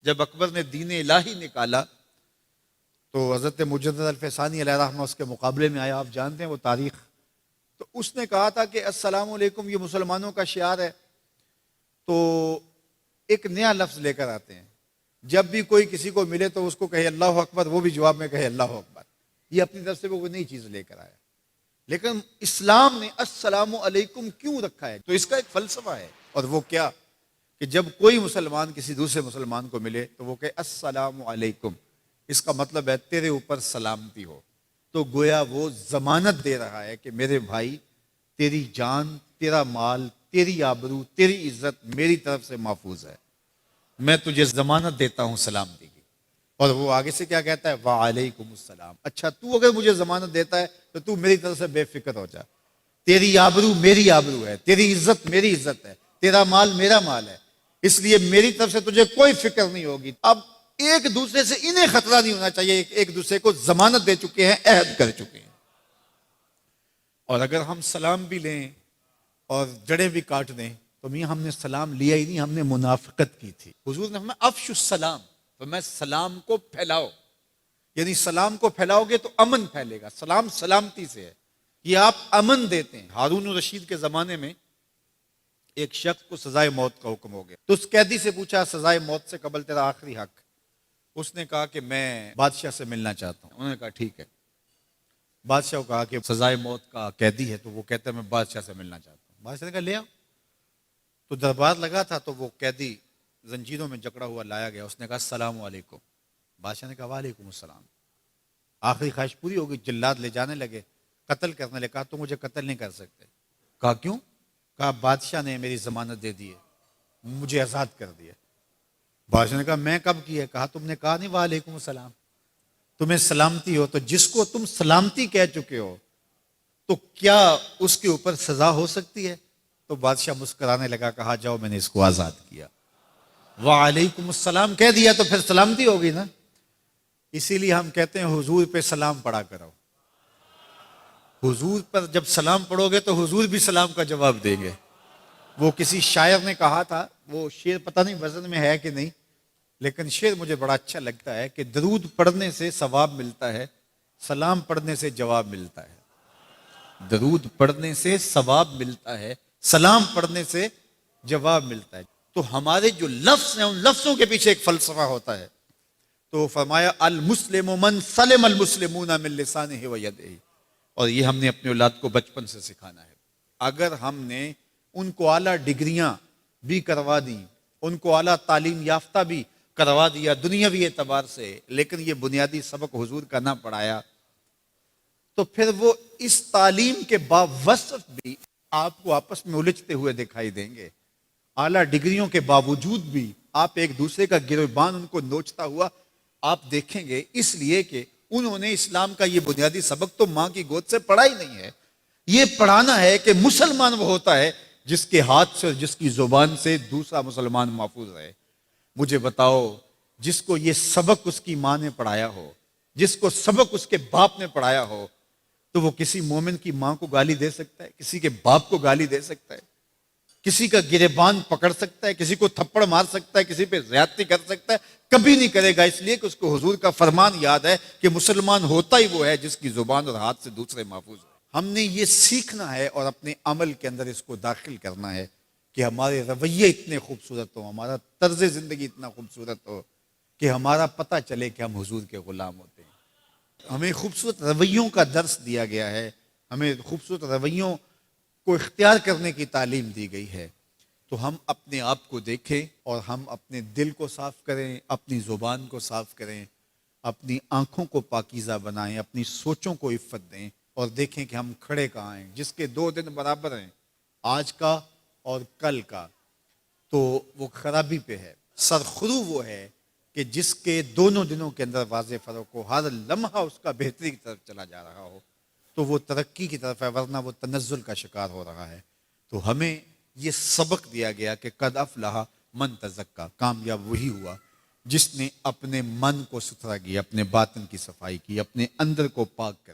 جب اکبر نے دین الہی نکالا تو حضرت مجدد الفسانی علیہ رحمہ اس کے مقابلے میں آیا. آپ جانتے ہیں وہ تاریخ. تو اس نے کہا تھا کہ السلام علیکم یہ مسلمانوں کا شعار ہے. تو ایک نیا لفظ لے کر آتے ہیں. جب بھی کوئی کسی کو ملے تو اس کو کہے اللہ اکبر, وہ بھی جواب میں کہے اللہ اکبر. یہ اپنی طرف سے وہ نئی چیز لے کر آیا. لیکن اسلام نے السلام علیکم کیوں رکھا ہے؟ تو اس کا ایک فلسفہ ہے, اور وہ کیا کہ جب کوئی مسلمان کسی دوسرے مسلمان کو ملے تو وہ کہے السلام علیکم. اس کا مطلب ہے تیرے اوپر سلامتی ہو. تو گویا وہ ضمانت دے رہا ہے کہ میرے بھائی, تیری جان, تیرا مال, تیری آبرو, تیری عزت میری طرف سے محفوظ ہے. میں تجھے ضمانت دیتا ہوں سلامتی کی. اور وہ آگے سے کیا کہتا ہے؟ وعلیکم السلام. اچھا تو اگر مجھے ضمانت دیتا ہے تو تو میری طرف سے بے فکر ہو جا. تیری آبرو میری آبرو ہے, تیری عزت میری عزت ہے, تیرا مال میرا مال ہے, اس لیے میری طرف سے تجھے کوئی فکر نہیں ہوگی. اب ایک دوسرے سے انہیں خطرہ نہیں ہونا چاہیے, ایک دوسرے کو ضمانت دے چکے ہیں, عہد کر چکے ہیں. اور اگر ہم سلام بھی لیں اور جڑیں بھی کاٹ دیں تو میاں ہم نے سلام لیا ہی نہیں, ہم نے منافقت کی تھی. حضور نے فرمایا افشوا السلام, تو میں سلام کو پھیلاؤ. یعنی سلام کو پھیلاؤ گے تو امن پھیلے گا. سلام سلامتی سے ہے, یہ آپ امن دیتے ہیں. ہارون الرشید کے زمانے میں ایک شخص کو سزائے موت کا حکم ہو گیا. تو اس قیدی سے پوچھا سزائے موت سے قبل تیرا آخری حق. اس نے کہا کہ میں بادشاہ سے ملنا چاہتا ہوں. انہوں نے کہا ٹھیک ہے. بادشاہ کو کہا کہ سزائے موت کا قیدی ہے, تو وہ کہتا ہے میں بادشاہ سے ملنا چاہتا ہوں. بادشاہ نے کہا لے آؤ. تو دربار لگا تھا, تو وہ قیدی زنجیروں میں جکڑا ہوا لایا گیا. اس نے کہا السلام علیکم. بادشاہ نے کہا وعلیکم السلام. آخری خواہش پوری ہو گئی. جلاد لے جانے لگے, قتل کرنے لگے. کہا تو مجھے قتل نہیں کر سکتے. کہا کیوں؟ کہا بادشاہ نے میری ضمانت دے دی ہے, مجھے آزاد کر دیا. بادشاہ نے کہا میں کب کیا؟ کہا تم نے کہا نہیں وعلیکم السلام, تمہیں سلامتی ہو. تو جس کو تم سلامتی کہہ چکے ہو تو کیا اس کے اوپر سزا ہو سکتی ہے؟ تو بادشاہ مسکرانے لگا, کہا جاؤ میں نے اس کو آزاد کیا. وعلیکم السلام کہہ دیا تو پھر سلامتی ہوگی نا. اسی لیے ہم کہتے ہیں حضور پہ سلام پڑھا کرو. حضور پر جب سلام پڑھو گے تو حضور بھی سلام کا جواب دیں گے. وہ کسی شاعر نے کہا تھا, وہ شعر پتہ نہیں وزن میں ہے کہ نہیں, لیکن شعر مجھے بڑا اچھا لگتا ہے کہ درود پڑھنے سے ثواب ملتا ہے, سلام پڑھنے سے جواب ملتا ہے. درود پڑھنے سے ثواب ملتا ہے, سلام پڑھنے سے جواب ملتا ہے. تو ہمارے جو لفظ ہیں ان لفظوں کے پیچھے ایک فلسفہ ہوتا ہے. تو فرمایا المسلم من سلم المسلمون من لسانہ و یدہ. اور یہ ہم نے اپنے اولاد کو بچپن سے سکھانا ہے. اگر ہم نے ان کو اعلیٰ ڈگریاں بھی کروا دیں, ان کو اعلیٰ تعلیم یافتہ بھی کروا دیا دنیاوی اعتبار سے, لیکن یہ بنیادی سبق حضور کا نہ پڑھایا, تو پھر وہ اس تعلیم کے باوصف بھی آپ کو آپس میں الجھتے ہوئے دکھائی دیں گے. اعلیٰ ڈگریوں کے باوجود بھی آپ ایک دوسرے کا گریبان ان کو نوچتا ہوا آپ دیکھیں گے, اس لیے کہ انہوں نے اسلام کا یہ بنیادی سبق تو ماں کی گود سے پڑھا ہی نہیں ہے. یہ پڑھانا ہے کہ مسلمان وہ ہوتا ہے جس کے ہاتھ سے اور جس کی زبان سے دوسرا مسلمان محفوظ رہے. مجھے بتاؤ, جس کو یہ سبق اس کی ماں نے پڑھایا ہو, جس کو سبق اس کے باپ نے پڑھایا ہو, تو وہ کسی مومن کی ماں کو گالی دے سکتا ہے, کسی کے باپ کو گالی دے سکتا ہے, کسی کا گریبان پکڑ سکتا ہے, کسی کو تھپڑ مار سکتا ہے, کسی پہ زیادتی کر سکتا ہے؟ کبھی نہیں کرے گا, اس لیے کہ اس کو حضور کا فرمان یاد ہے کہ مسلمان ہوتا ہی وہ ہے جس کی زبان اور ہاتھ سے دوسرے محفوظ ہو. ہم نے یہ سیکھنا ہے اور اپنے عمل کے اندر اس کو داخل کرنا ہے کہ ہمارے رویے اتنے خوبصورت ہوں, ہمارا طرز زندگی اتنا خوبصورت ہو کہ ہمارا پتہ چلے کہ ہم حضور کے غلام ہوتے ہیں. ہمیں خوبصورت رویوں کا درس دیا گیا ہے, ہمیں خوبصورت رویوں کو اختیار کرنے کی تعلیم دی گئی ہے. تو ہم اپنے آپ کو دیکھیں اور ہم اپنے دل کو صاف کریں, اپنی زبان کو صاف کریں, اپنی آنکھوں کو پاکیزہ بنائیں, اپنی سوچوں کو عفت دیں, اور دیکھیں کہ ہم کھڑے کہاں ہیں. جس کے 2 دن برابر ہیں, آج کا اور کل کا, تو وہ خرابی پہ ہے. سرخرو وہ ہے کہ جس کے دونوں دنوں کے اندر واضح فرق ہو, ہر لمحہ اس کا بہتری کی طرف چلا جا رہا ہو, تو وہ ترقی کی طرف ہے, ورنہ وہ تنزل کا شکار ہو رہا ہے. تو ہمیں یہ سبق دیا گیا کہ قد افلح من تزکا, کامیاب وہی ہوا جس نے اپنے من کو ستھرا کیا, اپنے باطن کی صفائی کی, اپنے اندر کو پاک کر